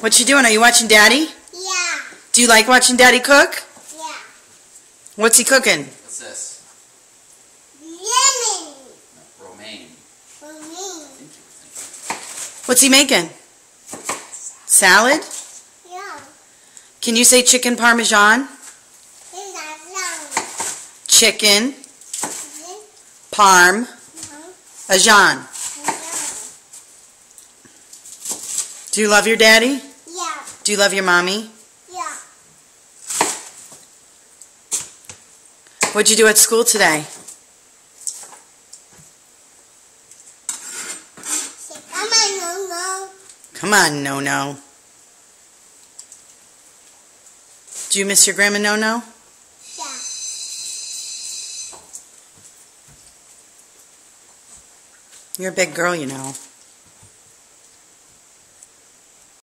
What you doing? Are you watching Daddy? Yeah. Do you like watching Daddy cook? Yeah. What's he cooking? What's this? Lemon. No, romaine. For me. What's he making? Salad? Yeah. Can you say chicken parmesan? It's not long. Chicken This. parm ajan. Do you love your daddy? Yeah. Do you love your mommy? Yeah. What'd you do at school today? Say, come on, no. Come on, No-No. Do you miss your grandma No-No? Yeah. You're a big girl, you know.